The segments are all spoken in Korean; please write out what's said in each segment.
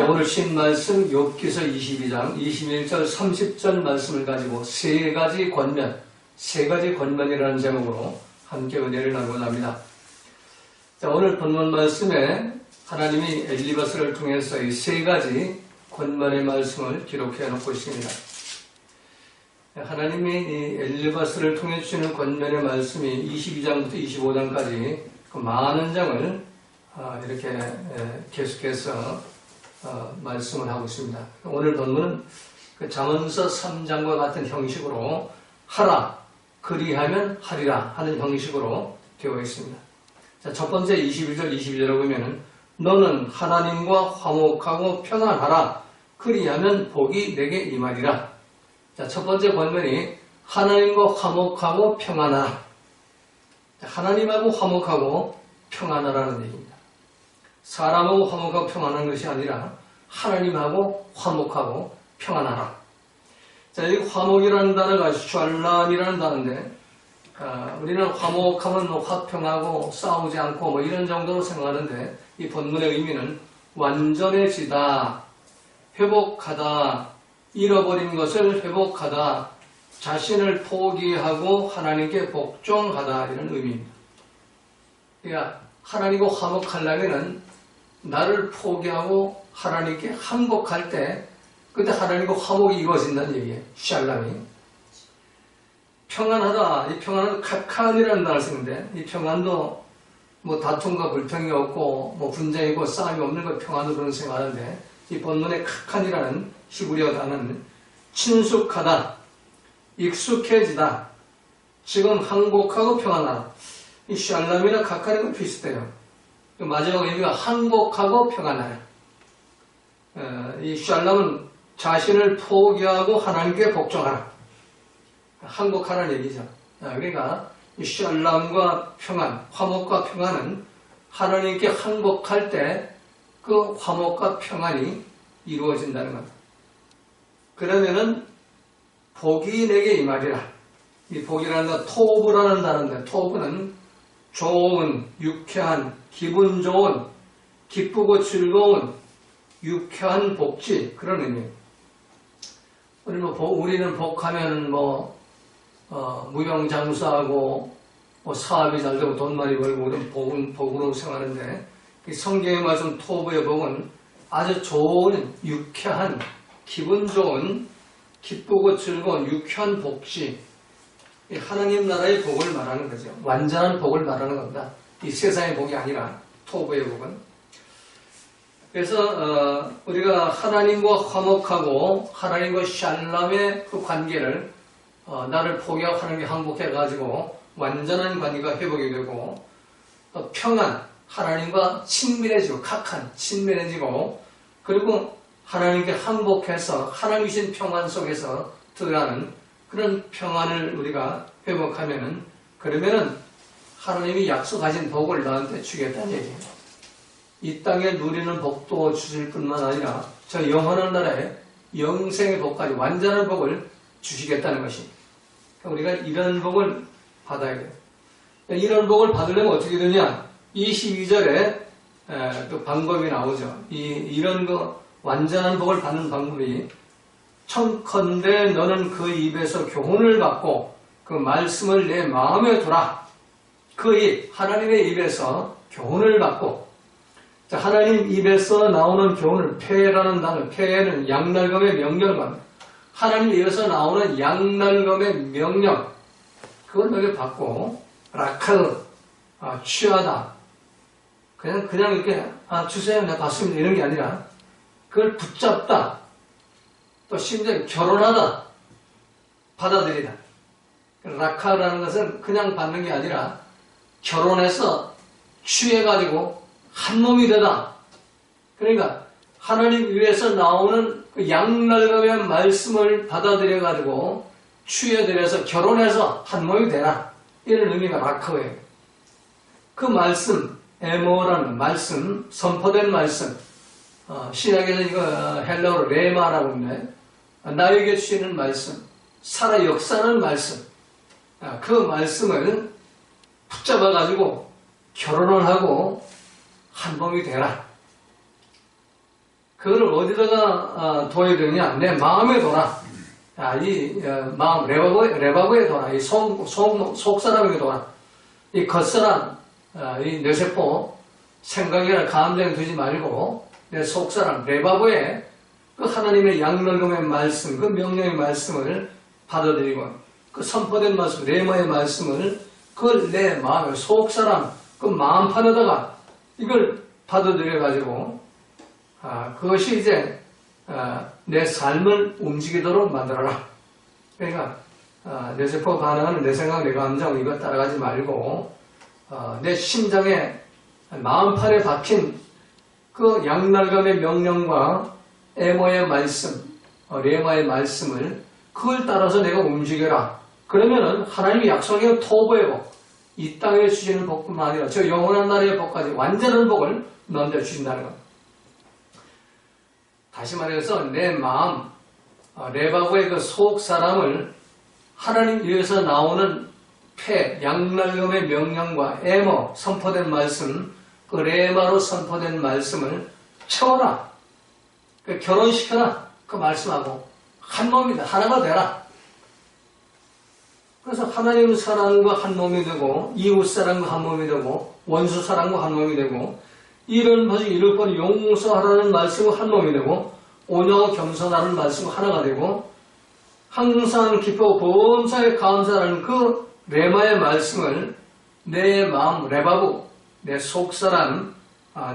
오늘 신 말씀 욥기서 22장 21절 30절 말씀을 가지고 세 가지 권면이라는 제목으로 함께 은혜를 나누고 합니다. 자, 오늘 본문 말씀에 하나님이 엘리바스를 통해서 이 세 가지 권면의 말씀을 기록해 놓고 있습니다. 하나님이 이 엘리바스를 통해 주시는 권면의 말씀이 22장부터 25장까지 그 많은 장을 이렇게 계속해서 말씀을 하고 있습니다. 오늘 본문은 그 잠언서 3장과 같은 형식으로 하라, 그리하면 하리라 하는 형식으로 되어 있습니다. 자, 첫 번째 21절, 22절을 보면 너는 하나님과 화목하고 평안하라, 그리하면 복이 내게 임하리라. 자, 첫 번째 권면이 하나님과 화목하고 평안하라. 하나님하고 화목하고 평안하라는 얘기입니다. 사람하고 화목하고 평안한 것이 아니라 하나님하고 화목하고 평안하라. 자, 이 화목이라는 단어가 샬람이라는 단어인데, 우리는 화목하면 화평하고 싸우지 않고 이런 정도로 생각하는데, 이 본문의 의미는 완전해지다, 회복하다, 잃어버린 것을 회복하다, 자신을 포기하고 하나님께 복종하다, 이런 의미입니다. 그러니까 하나님과 화목하려면 나를 포기하고 하나님께 항복할 때 그때 하나님과 화목이 이루어진다는 얘기예요. 샬람이. 평안하다. 이 평안은 카칸이라는 단어를 쓰는데 이 평안도 다툼과 불평이 없고 분쟁이 있고 싸움이 없는 걸 평안으로 생각하는데 이 본문의 카칸이라는 히브리어 단어는 친숙하다, 익숙해지다, 지금 항복하고 평안하다. 이 샬람이나 카칸이가 비슷해요. 마지막 의미가 항복하고 평안하라. 이 샬람은 자신을 포기하고 하나님께 복종하라. 항복하라는 얘기죠. 그러니까 이 샬람과 평안, 화목과 평안은 하나님께 항복할 때 그 화목과 평안이 이루어진다는 겁니다. 그러면은 복이 내게 임하리라. 이 복이라는 건 토브라는 단어인데 토브는 좋은, 유쾌한, 기분 좋은, 기쁘고 즐거운, 유쾌한 복지, 그런 의미입니다. 우리는 복하면 무병장수하고 사업이 잘 되고 돈 많이 벌고 우리는 복으로 생각하는데 이 성경의 말씀 토브의 복은 아주 좋은, 유쾌한, 기분 좋은, 기쁘고 즐거운, 유쾌한 복지, 하나님 나라의 복을 말하는 거죠. 완전한 복을 말하는 겁니다. 이 세상의 복이 아니라 토브의 복은. 그래서 우리가 하나님과 화목하고 하나님과 샬람의 그 관계를 나를 포기하고 하나님께 항복해가지고 완전한 관계가 회복이 되고 평안, 하나님과 친밀해지고 카칸, 친밀해지고 그리고 하나님께 항복해서 하나님 주신 평안 속에서 들어가는 그런 평안을 우리가 회복하면은 그러면은 하나님이 약속하신 복을 나한테 주겠다는 얘기예요. 이 땅에 누리는 복도 주실 뿐만 아니라 저 영원한 나라에 영생의 복까지 완전한 복을 주시겠다는 것입니다. 우리가 이런 복을 받아야 돼요. 이런 복을 받으려면 어떻게 되냐? 22절에 또 방법이 나오죠. 이런 완전한 복을 받는 방법이 청컨대 너는 그 입에서 교훈을 받고 그 말씀을 내 마음에 두라. 그 입, 하나님의 입에서 교훈을 받고, 자, 하나님 입에서 나오는 교훈을 폐라는 단어, 폐는 양날검의 명령을 받는 하나님 입에서 나오는 양날검의 명령, 그걸 너게 받고 라카르, 취하다. 그냥 이렇게 주세요, 내가 받습니다 이런 게 아니라 그걸 붙잡다. 또 심지어 결혼하다, 받아들이다. 라카라는 것은 그냥 받는 게 아니라 결혼해서 취해가지고 한 몸이 되다. 그러니까 하나님 위에서 나오는 그 양날검의 말씀을 받아들여가지고 취해들여서 결혼해서 한 몸이 되라. 이런 의미가 라카예요. 그 말씀, 에모라는 말씀, 선포된 말씀, 신약에서 이거 헬라어로 레마라고 하는데 나에게 주시는 말씀, 살아 역사하는 말씀, 그 말씀을 붙잡아가지고 결혼을 하고 한 몸이 되라. 그걸 어디다가 둬야 되느냐? 내 마음에 둬라. 이 마음, 레바브에 둬라. 이 속 사람에게 둬라. 이 겉사람, 이 뇌세포, 생각이나 감정에 두지 말고 내 속사람, 레바브에 그 하나님의 양넓음의 말씀, 그 명령의 말씀을 받아들이고 그 선포된 말씀, 레마의 말씀을 그걸 내 마음의 속사람, 그 마음판에다가 이걸 받아들여가지고 그것이 이제 내 삶을 움직이도록 만들어라. 그러니까 뇌세포 반응하는 내 생각, 내 감정 이거 따라가지 말고 내 심장에 마음판에 박힌 그 양날감의 명령과 에모의 말씀, 레마의 말씀을 그걸 따라서 내가 움직여라. 그러면은 하나님이 약속의 토부의 복, 이 땅에 주시는 복뿐만 아니라 저 영원한 나라의 복까지 완전한 복을 너한테 주신다는 것. 다시 말해서 내 마음, 레바고의 그 속 사람을 하나님 위에서 나오는 폐, 양날감의 명령과 에모, 선포된 말씀, 그 레마로 선포된 말씀을 채워라. 결혼시켜라. 그 말씀하고 한 몸이다. 하나가 되라. 그래서 하나님 사랑과 한 몸이 되고 이웃 사랑과 한 몸이 되고 원수 사랑과 한 몸이 되고 이런 것이 이럴 뻔 용서하라는 말씀과 한 몸이 되고 온유하고 겸손하는 말씀과 하나가 되고 항상 기뻐 범사에 감사하는 그 레마의 말씀을 내 마음 레바부 내 속사람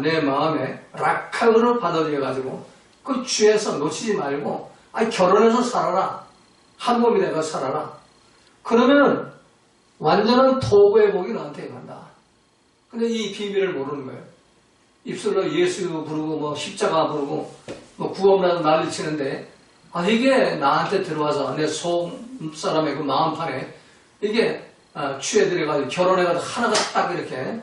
내 마음에 락학으로 받아들여가지고 그 주에서 놓치지 말고 결혼해서 살아라. 한 몸이 되어 살아라. 그러면 완전한 토부의 복이 너한테 임한다. 근데 이 비밀을 모르는 거예요. 입술로 예수 부르고 뭐 십자가 부르고 뭐 구원나도 난리치는데 이게 나한테 들어와서 내 속 사람의 그 마음판에 이게 취해들여가지고 결혼해가지고 하나가 딱 이렇게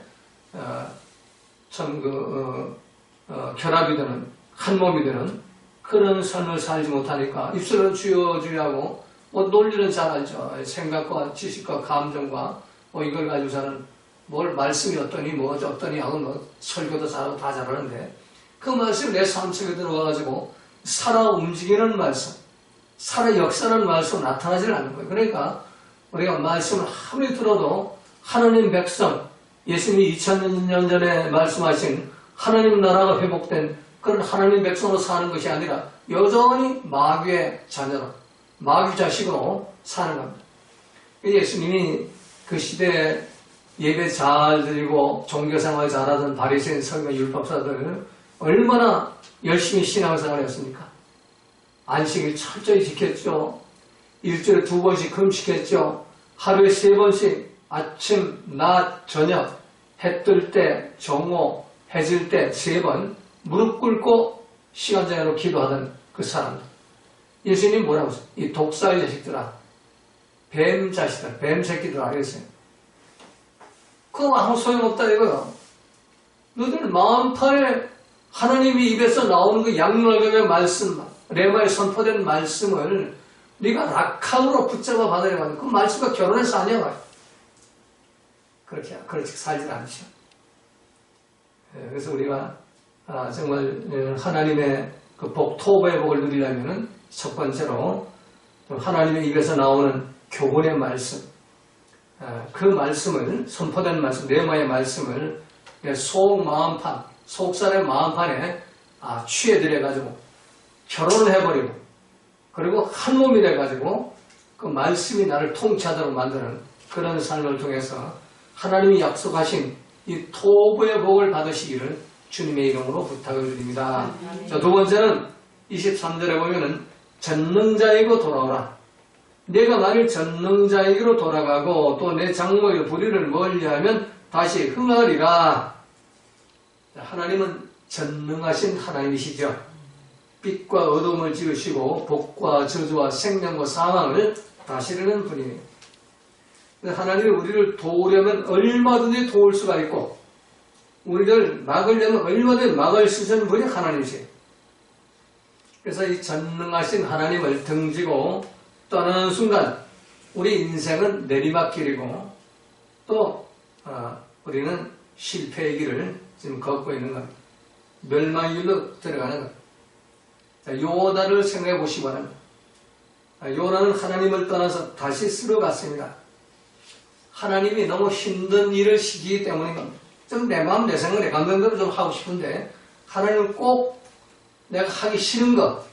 결합이 되는 한 몸이 되는 그런 삶을 살지 못하니까 입술은 주여 주여하고 뭐 논리는 잘 알죠. 생각과 지식과 감정과 뭐 이걸 가지고서는 뭘 말씀이 어떠니 뭐 어떠니 하고 뭐 설교도 잘하고 다 잘하는데 그 말씀이 내 삶 속에 들어가가지고 살아 움직이는 말씀, 살아 역사하는 말씀 나타나질 않는 거예요. 그러니까 우리가 말씀을 아무리 들어도 하나님 백성, 예수님이 2000년 전에 말씀하신 하나님 나라가 회복된 그런 하나님 백성으로 사는 것이 아니라 여전히 마귀의 자녀로, 마귀 자식으로 사는 겁니다. 예수님이 그 시대에 예배 잘 드리고 종교생활 잘하던 바리새인 서기관 율법사들 얼마나 열심히 신앙생활을 했습니까? 안식일 철저히 지켰죠. 일주일에 2번씩 금식했죠. 하루에 3번씩 아침, 낮, 저녁, 해 뜰 때, 정오, 해 질 때 3번 무릎 꿇고 시간 정해놓고 기도하던 그 사람들. 예수님 뭐라고 했어요? 이 독사의 자식들아, 뱀 자식들, 뱀 새끼들아 그랬어요. 그거 아무 소용없다 이거요. 너희들 마음판에 하나님이 입에서 나오는 그 양날감의 말씀, 레마에 선포된 말씀을 네가 락함으로 붙잡아 받아내면 그 말씀과 결혼해서 하냐고. 그렇게 살지 않죠. 그래서 우리가 정말 하나님의 그 복, 토부의 복을 누리려면 첫 번째로 하나님의 입에서 나오는 교훈의 말씀, 그 말씀을 선포된 말씀, 레마의 말씀을 속 마음판, 속살의 마음판에 취해들여가지고 결혼을 해버리고 그리고 한 몸이 돼가지고 그 말씀이 나를 통치하도록 만드는 그런 삶을 통해서 하나님이 약속하신 이 토부의 복을 받으시기를 주님의 이름으로 부탁을 드립니다. 자, 두 번째는 23절에 보면은 전능자이고 돌아오라. 내가 만일 전능자에게로 돌아가고 또 내 장모의 불의를 멀리하면 다시 흥하리라. 하나님은 전능하신 하나님이시죠. 빛과 어둠을 지으시고 복과 저주와 생명과 사망을 다스리는 분이에요. 하나님이 우리를 도우려면 얼마든지 도울 수가 있고 우리를 막으려면 얼마든지 막을 수 있는 분이 하나님이세요. 그래서 이 전능하신 하나님을 등지고 떠나는 순간 우리 인생은 내리막길이고 또 우리는 실패의 길을 지금 걷고 있는 겁니다. 멸망의 길로 들어가는 겁니다. 자, 요나를 생각해 보시기 바랍니다. 요나는 하나님을 떠나서 다시 쓰러 갔습니다. 하나님이 너무 힘든 일을 시키기 때문에 좀 내 마음 내 생각 내 감정대로 좀 하고 싶은데 하나님은 꼭 내가 하기 싫은 거,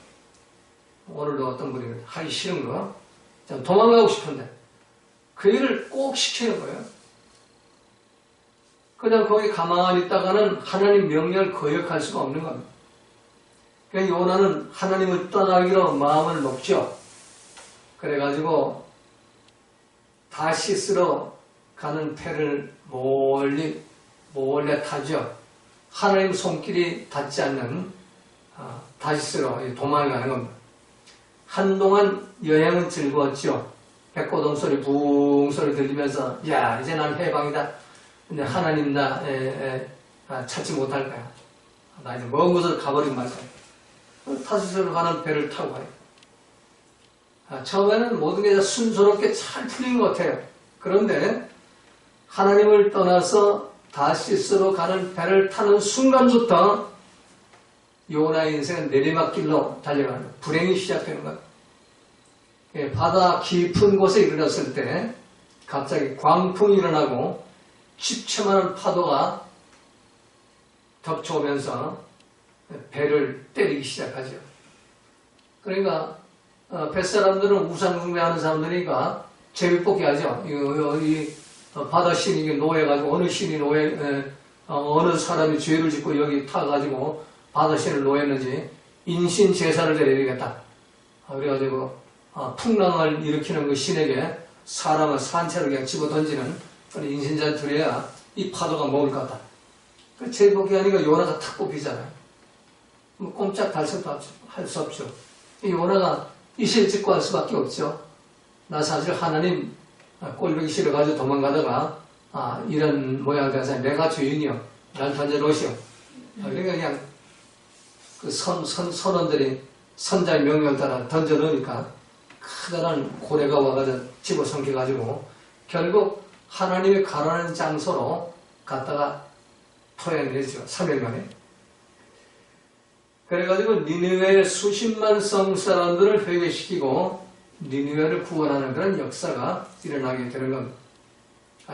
오늘도 어떤 분이 하기 싫은 거, 좀 도망가고 싶은데 그 일을 꼭 시키는 거예요. 그냥 거기 가만히 있다가는 하나님 명령을 거역할 수가 없는 겁니다. 그러니까 요나는 하나님을 떠나기로 마음을 먹죠. 그래가지고 다시스로 가는 배를 몰래 타죠. 하나님 손길이 닿지 않는 다시스로 도망가는 겁니다. 한동안 여행은 즐거웠죠. 백고동 소리, 붕 소리 들리면서 야 이제 난 해방이다. 근데 하나님 나 찾지 못할 거야. 나 이제 먼 곳으로 가버리고 말 거야. 다시스로 가는 배를 타고 가요. 처음에는 모든 게 순조롭게 잘 풀린 것 같아요. 그런데 하나님을 떠나서 다시스로 가는 배를 타는 순간부터 요나의 인생은 내리막길로 달려가는 불행이 시작되는 거예요. 바다 깊은 곳에 이르렀을 때 갑자기 광풍이 일어나고 집채만한 파도가 덮쳐오면서 배를 때리기 시작하죠. 그러니까 뱃사람들은 우상 숭배하는 사람들이니까 제비뽑기 하죠. 이 바다 신이 노예가지고 어느 사람이 죄를 짓고 여기 타가지고 바다 신을 노였는지 인신 제사를 드려야겠다. 그래가지고 풍랑을 일으키는 그 신에게 사람을 산채로 그냥 집어 던지는 그런 인신자를 드려야 이 파도가 먹을 것 같다. 그 제비뽑기 하니까 요나가 탁 뽑히잖아요. 뭐 꼼짝 할 수 없죠. 이 요나가 이실 짓고 할 수밖에 없죠. 나 사실 하나님 꼴보기 싫어가지고 도망가다가 이런 모양이 돼서 내가 죄인이요. 날 던져놓으시오. 그러니까 그냥 그 선원들이 선자의 명령을 따라 던져놓으니까 커다란 고래가 와가지고 집어삼켜가지고 결국 하나님이 가라는 장소로 갔다가 토해내죠. 3일 만에. 그래가지고 니느웨의 수십만 성 사람들을 회개시키고 니느웨를 구원하는 그런 역사가 일어나게 되는 겁니다.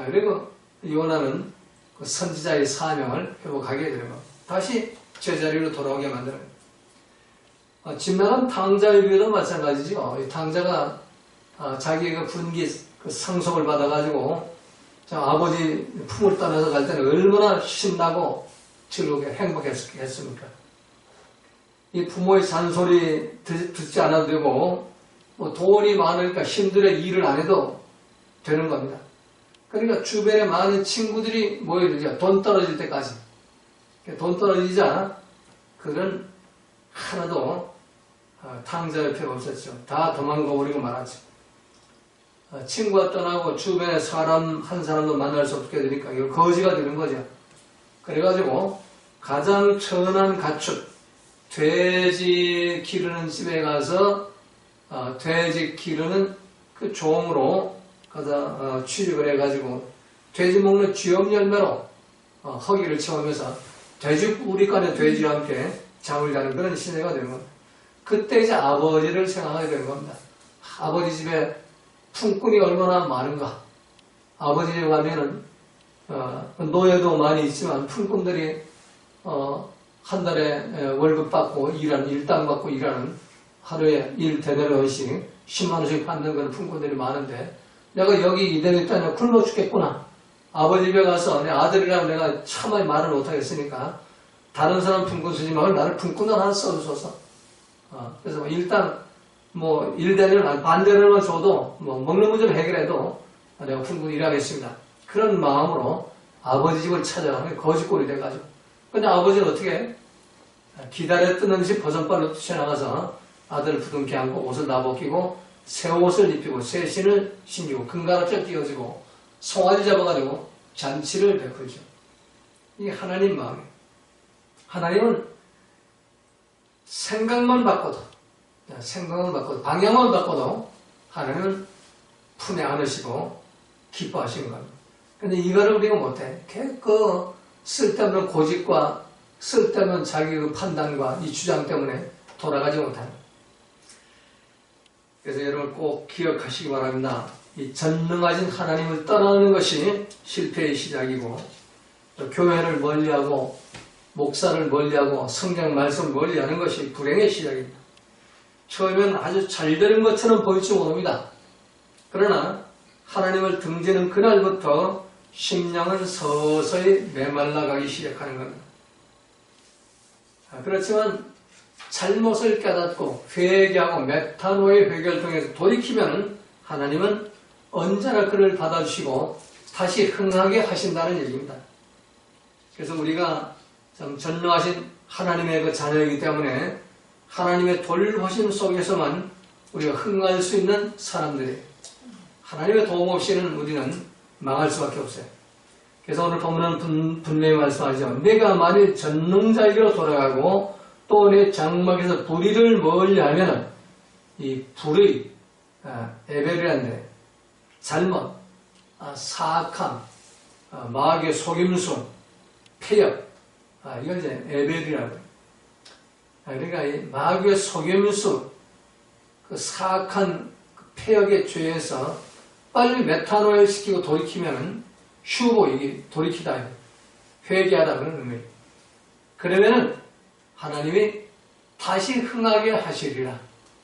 그리고 요나는 그 선지자의 사명을 회복하게 되는 겁니다. 다시 제자리로 돌아오게 만드는 겁니다. 집 나간 탕자의 비유도 마찬가지죠. 이 탕자가 자기의 분기 그 상속을 받아가지고 아버지 품을 떠나서 갈 때는 얼마나 신나고 즐겁게 행복했습니까? 이 부모의 잔소리 듣지 않아도 되고 돈이 많으니까 힘들어 일을 안 해도 되는 겁니다. 그러니까 주변에 많은 친구들이 모여들죠. 돈 떨어질 때까지. 돈 떨어지자 그들은 하나도 탕자의 필요 없었죠. 다 도망가버리고 말았죠. 친구가 떠나고 주변에 사람 한 사람도 만날 수 없게 되니까 이거 거지가 되는 거죠. 그래가지고 가장 천한 가축 돼지 기르는 집에 가서 돼지 기르는 그 종으로 가서 취직을 해가지고 돼지 먹는 쥐염 열매로 허기를 채우면서 돼지 우리간의 돼지와 함께 잠을 자는 그런 시대가 되는 겁니다. 그때 이제 아버지를 생각하게 되는 겁니다. 아버지 집에 품꾼이 얼마나 많은가. 아버지 집에 가면은 노예도 많이 있지만 품꾼들이 한 달에 월급 받고 일당 받고 일하는 하루에 1데나리온씩 10만원씩 받는 그런 품꾼들이 많은데 내가 여기 이대로 있다면 굶어 죽겠구나. 아버지 집에 가서 내 아들이랑 내가 차마이 말을 못하겠으니까 다른 사람 품꾼 쓰지 말고 나를 품꾼을 하나 써주소서. 그래서 일단 1데나리온 반데나리온만 줘도 먹는 문제를 해결해도 내가 품꾼 일하겠습니다. 그런 마음으로 아버지 집을 찾아가는 거지꼴이 돼가지고. 근데 아버지는 어떻게 해? 기다려 뜯는 집 버선발로 뛰쳐나가서 아들을 부둥켜 안고 옷을 다 벗기고 새 옷을 입히고 새 신을 신기고 금가락을 끼워주고 송아지 잡아가지고 잔치를 베풀죠. 이게 하나님 마음이에요. 하나님은 생각만 바꿔도 방향만 바꿔도 하나님은 품에 안으시고 기뻐하시는 겁니다. 근데 이거를 우리가 못해. 쓸데없는 고집과 쓸데없는 자기 그 판단과 이 주장 때문에 돌아가지 못하는. 그래서 여러분 꼭 기억하시기 바랍니다. 이 전능하신 하나님을 떠나는 것이 실패의 시작이고, 또 교회를 멀리하고 목사를 멀리하고 성경 말씀을 멀리하는 것이 불행의 시작입니다. 처음에는 아주 잘 되는 것처럼 보일지 모릅니다. 그러나 하나님을 등지는 그날부터 심령은 서서히 메말라가기 시작하는 겁니다. 그렇지만 잘못을 깨닫고 회개하고 메타노의 회개를 통해서 돌이키면 하나님은 언제나 그를 받아주시고 다시 흥하게 하신다는 얘기입니다. 그래서 우리가 참 전능하신 하나님의 그 자녀이기 때문에 하나님의 돌보심 속에서만 우리가 흥할 수 있는 사람들이에요. 하나님의 도움 없이는 우리는 망할 수밖에 없어요. 그래서 오늘 본문은 분명히 말씀하죠. 내가 만일 전능자에게로 돌아가고 또 내 장막에서 불의를 멀리하면 이 불의, 에벨이란데 잘못, 사악함, 마귀의 속임수, 폐역, 이걸 이제 에벨이라고 해요. 그러니까 이 마귀의 속임수, 그 사악한 폐역의 죄에서 빨리 메타노를 시키고 돌이키면 휴보, 이게 돌이키다, 회개하다 그런 의미예요. 그러면은 하나님이 다시 흥하게 하시리라.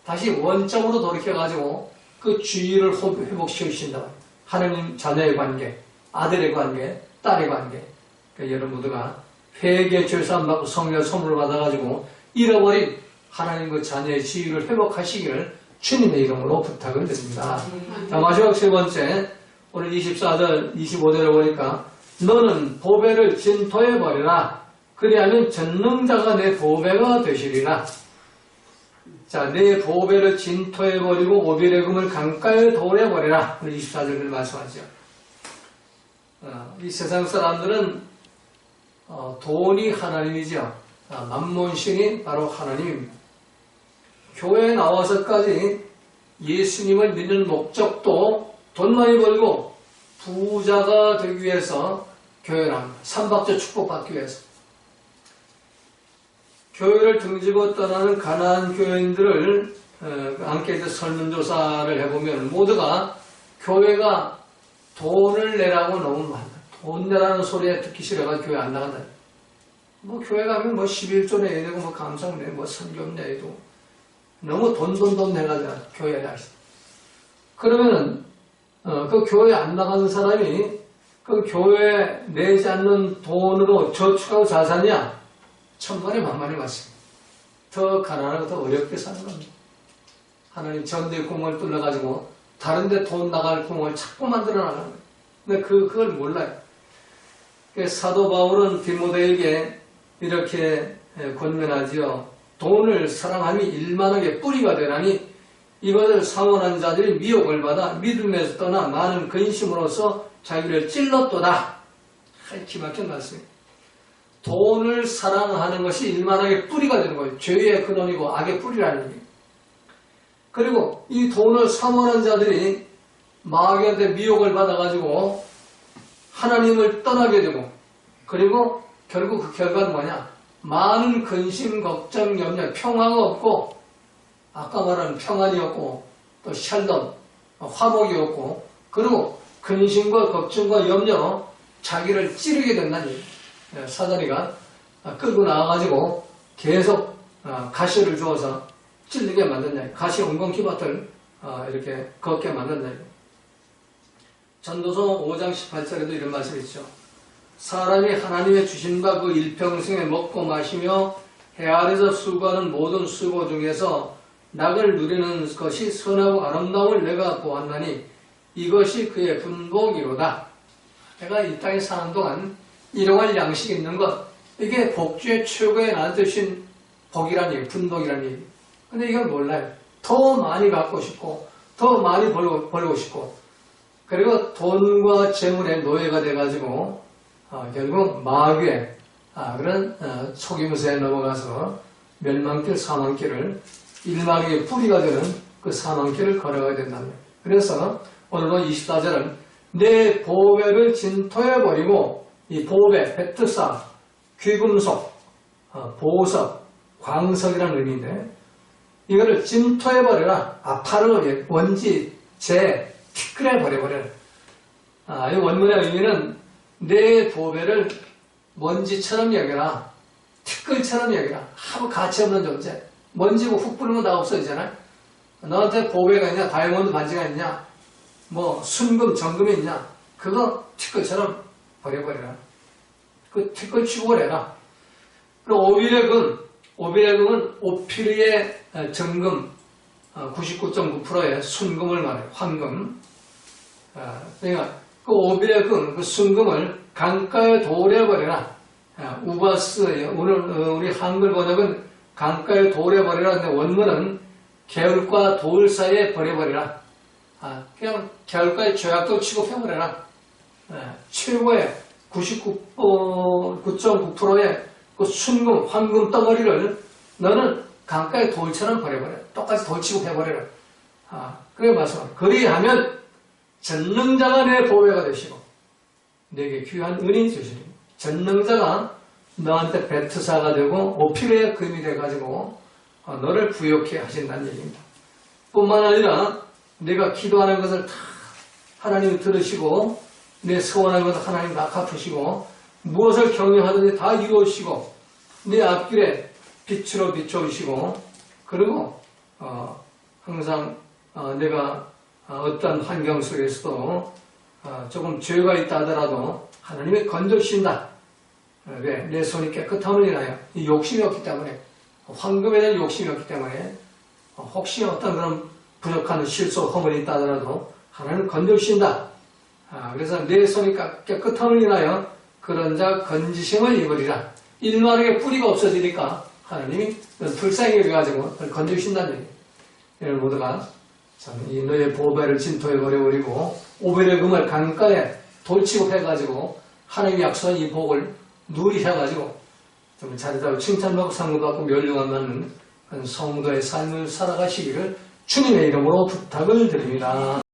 다시 원점으로 돌이켜가지고 그 주의를 회복시켜 주신다. 하나님 자녀의 관계, 아들의 관계, 딸의 관계. 그러니까 여러분 모두가 회개 죄사함 받고 성령 선물을 받아가지고 잃어버린 하나님 그 자녀의 지위를 회복하시기를 주님의 이름으로 부탁을 드립니다. 자, 마지막 세 번째, 오늘 24절, 25절을 보니까 너는 보배를 진토해버리라. 그리하면 전능자가 내 보배가 되시리라. 자, 내 보배를 진토해버리고 오빌의 금을 강가에 도려버리라. 오늘 24절을 말씀하죠. 이 세상 사람들은 돈이 하나님이죠. 만몬신이 바로 하나님입니다. 교회에 나와서까지 예수님을 믿는 목적도 돈 많이 벌고 부자가 되기 위해서 교회에 나옵니다. 삼박자 축복받기 위해서. 교회를 등지고 떠나는 가난한 교인들을 함께 설문조사를 해보면 모두가 교회가 돈을 내라고 너무 많다. 돈 내라는 소리에 듣기 싫어가지고 교회 안 나간다. 뭐 교회 가면 뭐 11조 내야 되고 뭐 감상 내, 뭐 선교 내야 되고 너무 돈 내가지고 교회에 나가시. 그러면은 그 교회 안 나가는 사람이 그 교회 내지 않는 돈으로 저축하고 잘 사냐? 천만에 만만에 맞습니다. 더 가난하고 더 어렵게 사는 겁니다. 하나님 전대의 구멍을 뚫어가지고 다른 데 돈 나갈 구멍을 자꾸 만들어 나가는 거예요. 근데 그걸 몰라요. 사도 바울은 디모데에게 이렇게 권면하지요. 돈을 사랑함이 일만하게 뿌리가 되나니 이것을 상원한 자들이 미혹을 받아 믿음에서 떠나 많은 근심으로써 자기를 찔렀도다. 기막힌 말씀이에요. 돈을 사랑하는 것이 일만하게 뿌리가 되는 거예요. 죄의 근원이고 악의 뿌리라는 얘기예요. 그리고 이 돈을 사모하는 자들이 마귀한테 미혹을 받아가지고 하나님을 떠나게 되고 그리고 결국 그 결과는 뭐냐? 많은 근심, 걱정, 염려, 평화가 없고 아까 말한 평안이 없고 또 샬롬, 화목이 없고 그리고 근심과 걱정과 염려 자기를 찌르게 된다는 얘기예요. 사다리가 끌고 나와가지고 계속 가시를 주어서 찔리게 만든다. 가시 엉겅퀴밭을 이렇게 걷게 만든다. 전도서 5장 18절에도 이런 말씀이 있죠. 사람이 하나님의 주신바 그 일평생에 먹고 마시며 해 아래서 수고하는 모든 수고 중에서 낙을 누리는 것이 선하고 아름다움을 내가 보았나니 이것이 그의 분복이로다. 내가 이 땅에 사는 동안 일용할 양식이 있는 것, 이게 복주의 최고의 나한테 주신 복이라는 얘기, 분복이라는 얘기. 근데 이걸 몰라요. 더 많이 갖고 싶고, 더 많이 벌고 싶고, 그리고 돈과 재물의 노예가 돼가지고, 결국 마귀의 그런 속임수에 넘어가서 멸망길, 사망길을, 일마귀의 뿌리가 되는 그 사망길을 걸어가야 된답니다. 그래서 오늘은 24절은 내 보배를 진토해버리고, 이 보배, 베트사, 귀금속, 보석, 광석이라는 의미인데 이거를 진토해버려라. 아파르, 먼지, 재, 티끌해버려버려라. 이 원문의 의미는 내 보배를 먼지처럼 여겨라. 티끌처럼 여겨라. 아무 가치 없는 존재. 먼지고 훅 뿌리면 다 없어지잖아요. 너한테 보배가 있냐, 다이아몬드 반지가 있냐, 뭐 순금, 정금이 있냐, 그거 티끌처럼 버려버려라. 그 티끌 치고 버려라. 오빌의 금은 오피르의 정금 99.9%의 순금을 말해요. 황금. 그러니까 그 오빌의 금, 그 순금을 강가에 도려버려라. 우바스, 우리 한글 번역은 강가에 도려버려라. 근데 원문은 개울과 돌 사이에 버려버려라. 그냥 개울가에 죄악도 취급해버려라. 최고의 99.9%의 그 순금, 황금 덩어리를 너는 강가에 돌처럼 버려버려. 똑같이 돌 취급해버려라. 그래 말씀. 그리하면 전능자가 내 보배가 되시고 내게 귀한 은인 주시리니. 전능자가 너한테 베트사가 되고 오피르의 금이 돼가지고 너를 부욕해 하신다는 얘기입니다. 뿐만 아니라 내가 기도하는 것을 다 하나님이 들으시고 내 소원하는 것을 하나님 다 갚으시고 무엇을 경영하든지 다 이루어주시고 내 앞길에 빛으로 비춰주시고 그리고 항상 내가 어떤 환경 속에서도 조금 죄가 있다 하더라도 하나님이 건져주신다. 왜? 내 손이 깨끗함을 인하여 이 욕심이 없기 때문에 황금에 대한 욕심이 없기 때문에 혹시 어떤 그런 부족한 실수, 허물이 있다 하더라도 하나님은 건져주신다. 그래서 내 손이 깨끗함을 인하여 그런 자 건지심을 입으리라. 일말에게 뿌리가 없어지니까 하나님이 불쌍히 여겨가지고 건져주신다는 얘기예요. 여러분 모두가 참 이 너의 보배를 진토에 버려버리고 오벨의 금을 강가에 돌치고 해가지고 하나님이 약속한 이 복을 누리해가지고 좀 자리다고 칭찬받고 상급받고 멸류관 받는 성도의 삶을 살아가시기를 주님의 이름으로 부탁을 드립니다.